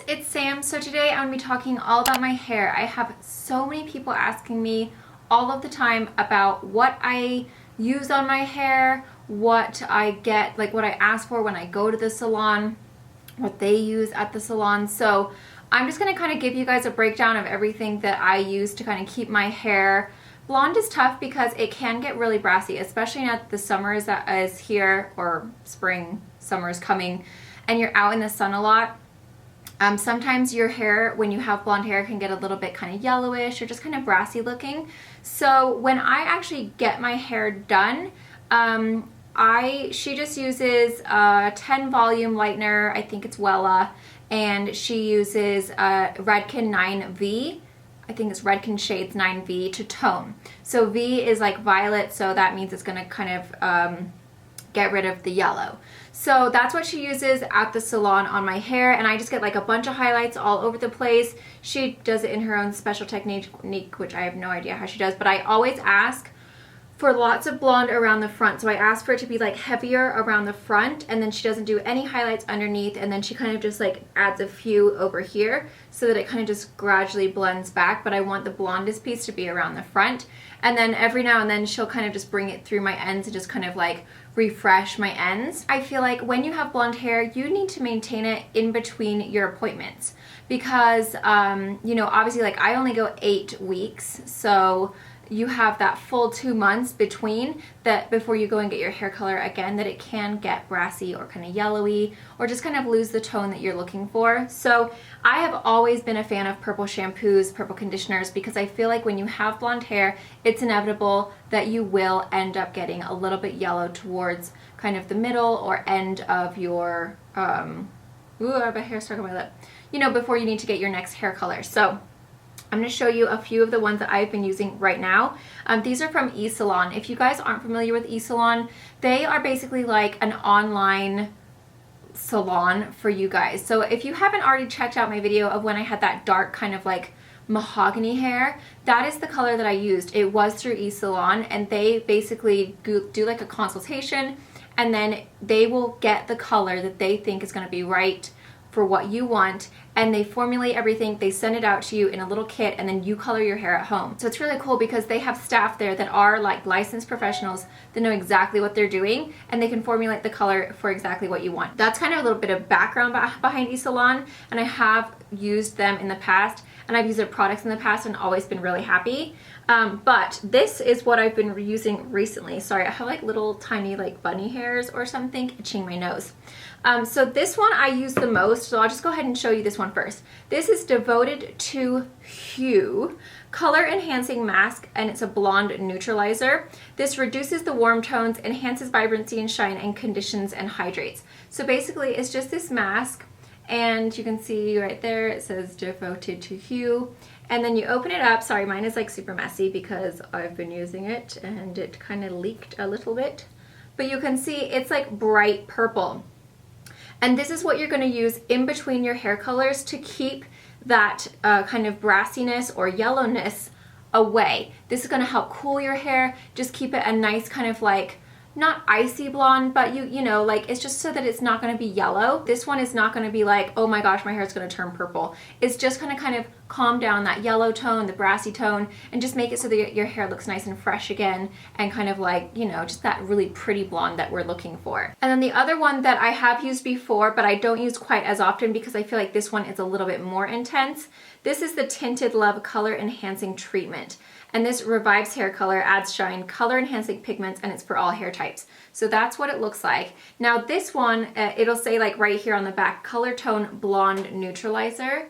it's Sam. So today I'm going to be talking all about my hair. I have so many people asking me all of the time about what I use on my hair, what I get, like what I ask for when I go to the salon, what they use at the salon. So I'm just going to kind of give you guys a breakdown of everything that I use to kind of keep my hair. Blonde is tough because it can get really brassy, especially now that the summer is here, or spring, summer is coming, and you're out in the sun a lot. Sometimes your hair, when you have blonde hair, can get a little bit kind of yellowish or just kind of brassy looking. So when I actually get my hair done, she just uses a 10 volume lightener. I think it's Wella, and she uses Redken 9V. I think it's Redken Shades 9V to tone. So V is like violet, so that means it's going to kind of get rid of the yellow. So that's what she uses at the salon on my hair, and I just get like a bunch of highlights all over the place. She does it in her own special technique, which I have no idea how she does, but I always ask for lots of blonde around the front. So I ask for it to be like heavier around the front, and then she doesn't do any highlights underneath, and then she kind of just like adds a few over here so that it kind of just gradually blends back. But I want the blondest piece to be around the front, and then every now and then she'll kind of just bring it through my ends and just kind of like refresh my ends. I feel like when you have blonde hair, you need to maintain it in between your appointments because you know, obviously like I only go 8 weeks, so you have that full 2 months between that before you go and get your hair color again, that it can get brassy or kind of yellowy or just kind of lose the tone that you're looking for. So I have always been a fan of purple shampoos, purple conditioners, because I feel like when you have blonde hair, it's inevitable that you will end up getting a little bit yellow towards kind of the middle or end of your, ooh, I have a hair stuck on my lip, you know, before you need to get your next hair color. So I'm going to show you a few of the ones that I've been using right now. These are from eSalon. If you guys aren't familiar with eSalon, they are basically like an online salon for you guys. So if you haven't already checked out my video of when I had that dark kind of like mahogany hair, that is the color that I used. It was through eSalon, and they basically do like a consultation, and then they will get the color that they think is going to be right for what you want, and they formulate everything, they send it out to you in a little kit, and then you color your hair at home. So it's really cool because they have staff there that are like licensed professionals that know exactly what they're doing, and they can formulate the color for exactly what you want. That's kind of a little bit of background behind eSalon, and I have used them in the past, and I've used their products in the past and always been really happy. But this is what I've been using recently. Sorry, I have like little tiny like bunny hairs or something itching my nose. So this one I use the most, so I'll just go ahead and show you this one first. This is Devoted to Hue Color Enhancing Mask, and it's a blonde neutralizer. This reduces the warm tones, enhances vibrancy and shine, and conditions and hydrates. So basically it's just this mask, and you can see right there it says Devoted to Hue, and then you open it up. Sorry, mine is like super messy because I've been using it and it kind of leaked a little bit, but you can see it's like bright purple. And this is what you're going to use in between your hair colors to keep that kind of brassiness or yellowness away. This is going to help cool your hair, just keep it a nice kind of like, not icy blonde, but you know, like it's just so that it's not going to be yellow. This one is not going to be like, oh my gosh, my hair is going to turn purple. It's just going to kind of calm down that yellow tone, the brassy tone, and just make it so that your hair looks nice and fresh again, and kind of like, you know, just that really pretty blonde that we're looking for. And then the other one that I have used before, but I don't use quite as often because I feel like this one is a little bit more intense. This is the Tinted Love Color Enhancing Treatment. And this revives hair color, adds shine, color enhancing pigments, and it's for all hair types. So that's what it looks like. Now this one, it'll say like right here on the back, Color Tone Blonde Neutralizer.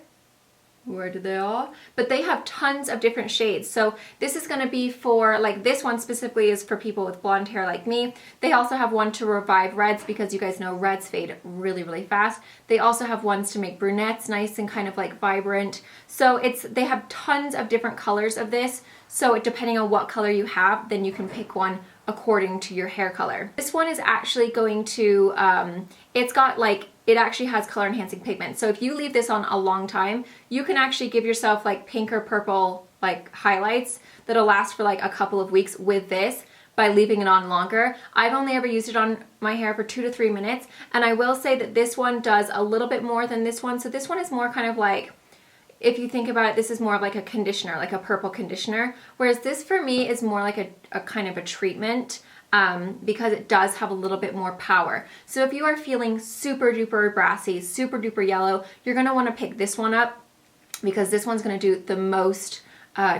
Where do they all? But they have tons of different shades. So this is going to be for, like this one specifically is for people with blonde hair like me. They also have one to revive reds because you guys know reds fade really, really fast. They also have ones to make brunettes nice and kind of like vibrant. So they have tons of different colors of this. So depending on what color you have, then you can pick one according to your hair color. This one is actually going to, it's got like, it actually has color enhancing pigment. So if you leave this on a long time, you can actually give yourself like pink or purple like highlights that'll last for like a couple of weeks with this. by leaving it on longer. I've only ever used it on my hair for 2 to 3 minutes, and I will say that this one does a little bit more than this one. So this one is more kind of like, if you think about it, this is more of like a conditioner, like a purple conditioner, whereas this for me is more like a kind of a treatment, because it does have a little bit more power. So if you are feeling super duper brassy, super duper yellow, you're going to want to pick this one up, because this one's going to do the most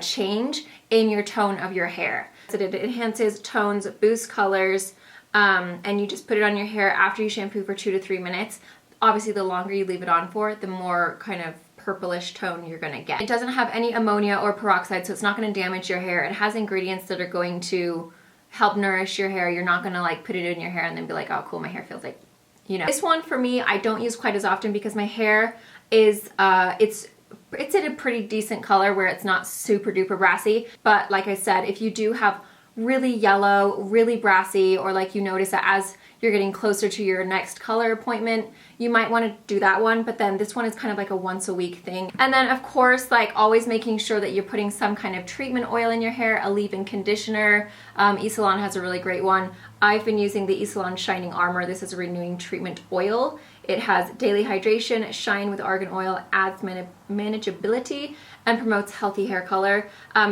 change in your tone of your hair. So it enhances tones, boosts colors, and you just put it on your hair after you shampoo for 2 to 3 minutes. Obviously, the longer you leave it on for, the more kind of purplish tone you're gonna get. It doesn't have any ammonia or peroxide, so it's not gonna damage your hair. It has ingredients that are going to help nourish your hair. You're not gonna like put it in your hair and then be like, oh cool, my hair feels like, you know. This one for me, I don't use quite as often because my hair is, it's at a pretty decent color where it's not super duper brassy. But like I said, if you do have really yellow, really brassy, or like you notice that as you're getting closer to your next color appointment, you might want to do that one, but then this one is kind of like a once a week thing. And then of course, like always making sure that you're putting some kind of treatment oil in your hair, a leave-in conditioner. Salon has a really great one. I've been using the Salon Shining Armor. This is a renewing treatment oil. It has daily hydration, shine with argan oil, adds manageability, and promotes healthy hair color.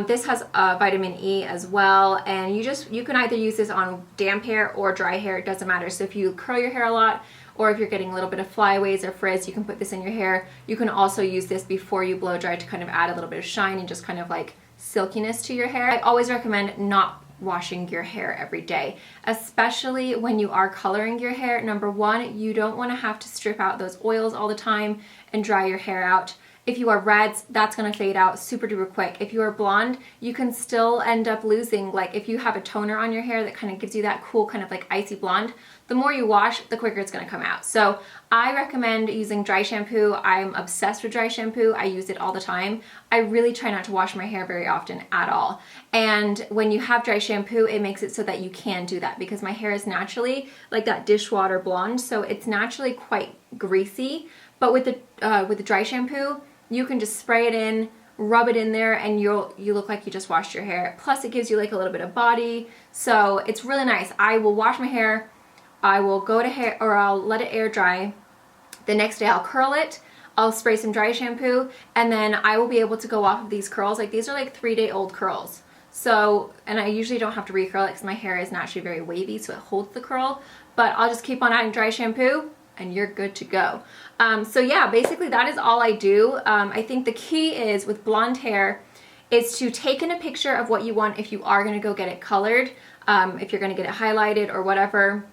This has vitamin E as well, and you can either use this on damp hair or dry hair, it doesn't matter. So if you curl your hair a lot, or if you're getting a little bit of flyaways or frizz, you can put this in your hair. You can also use this before you blow dry to kind of add a little bit of shine and just kind of like silkiness to your hair. I always recommend not washing your hair every day, especially when you are coloring your hair. Number one, you don't want to have to strip out those oils all the time and dry your hair out. If you are reds, that's going to fade out super duper quick. If you are blonde, you can still end up losing, like if you have a toner on your hair that kind of gives you that cool kind of like icy blonde, the more you wash, the quicker it's going to come out. So I recommend using dry shampoo. I'm obsessed with dry shampoo. I use it all the time. I really try not to wash my hair very often at all. And when you have dry shampoo, it makes it so that you can do that, because my hair is naturally like that dishwater blonde, so it's naturally quite greasy. But with the dry shampoo, you can just spray it in, rub it in there, and you look like you just washed your hair. Plus it gives you like a little bit of body, so it's really nice. I will wash my hair, I will go to hair, or I'll let it air dry. The next day I'll curl it, I'll spray some dry shampoo, and then I will be able to go off of these curls. Like these are like 3-day-old curls. So, and I usually don't have to recurl it because my hair is naturally very wavy, so it holds the curl. But I'll just keep on adding dry shampoo, and you're good to go. So yeah, basically that is all I do. I think the key is with blonde hair is to take in a picture of what you want if you are going to go get it colored, if you're going to get it highlighted or whatever.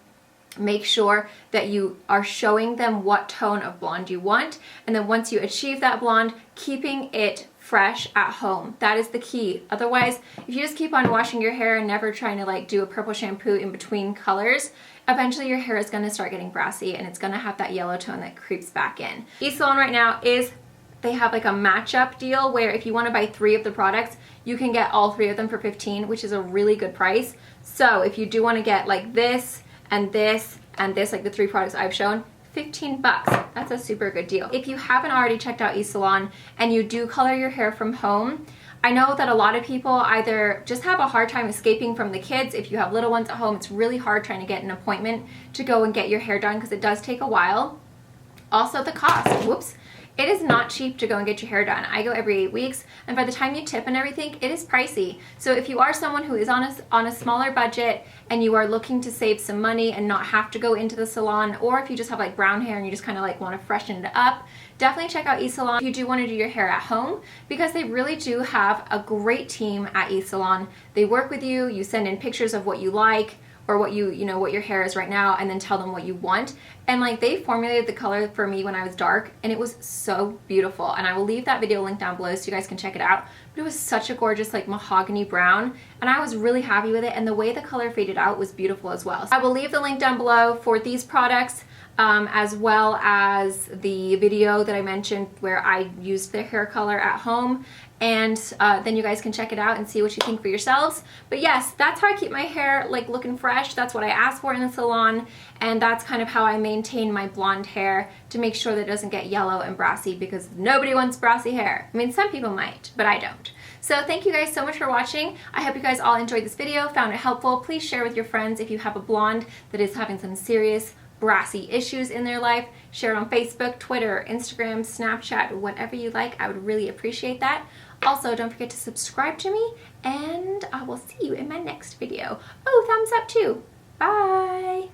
Make sure that you are showing them what tone of blonde you want, and then once you achieve that blonde, keeping it fresh at home. That is the key. Otherwise, if you just keep on washing your hair and never trying to like do a purple shampoo in between colors, eventually your hair is going to start getting brassy and it's going to have that yellow tone that creeps back in. Salon right now they have like a matchup deal where if you want to buy 3 of the products, you can get all 3 of them for $15, which is a really good price. So if you do want to get like this and this and this, like the 3 products I've shown, $15. That's a super good deal. If you haven't already checked out Salon and you do color your hair from home, I know that a lot of people either just have a hard time escaping from the kids. If you have little ones at home, it's really hard trying to get an appointment to go and get your hair done because it does take a while. Also the cost, whoops. It is not cheap to go and get your hair done. I go every 8 weeks, and by the time you tip and everything, it is pricey. So if you are someone who is on a smaller budget and you are looking to save some money and not have to go into the salon, or if you just have like brown hair and you just kind of like want to freshen it up, definitely check out Salon if you do want to do your hair at home, because they really do have a great team at Salon. They work with you, you send in pictures of what you like, or what what your hair is right now, and then tell them what you want. And like they formulated the color for me when I was dark, and it was so beautiful. And I will leave that video link down below so you guys can check it out. But it was such a gorgeous like mahogany brown, and I was really happy with it, and the way the color faded out was beautiful as well. So I will leave the link down below for these products, as well as the video that I mentioned where I used the hair color at home, and then you guys can check it out and see what you think for yourselves. But yes, that's how I keep my hair like looking fresh. That's what I ask for in the salon, and that's kind of how I maintain my blonde hair to make sure that it doesn't get yellow and brassy, because nobody wants brassy hair. I mean, some people might, but I don't. So thank you guys so much for watching. I hope you guys all enjoyed this video, found it helpful. Please share with your friends if you have a blonde that is having some serious brassy issues in their life. Share it on Facebook, Twitter, Instagram, Snapchat, whatever you like. I would really appreciate that. Also, don't forget to subscribe to me, and I will see you in my next video. Oh, thumbs up too. Bye!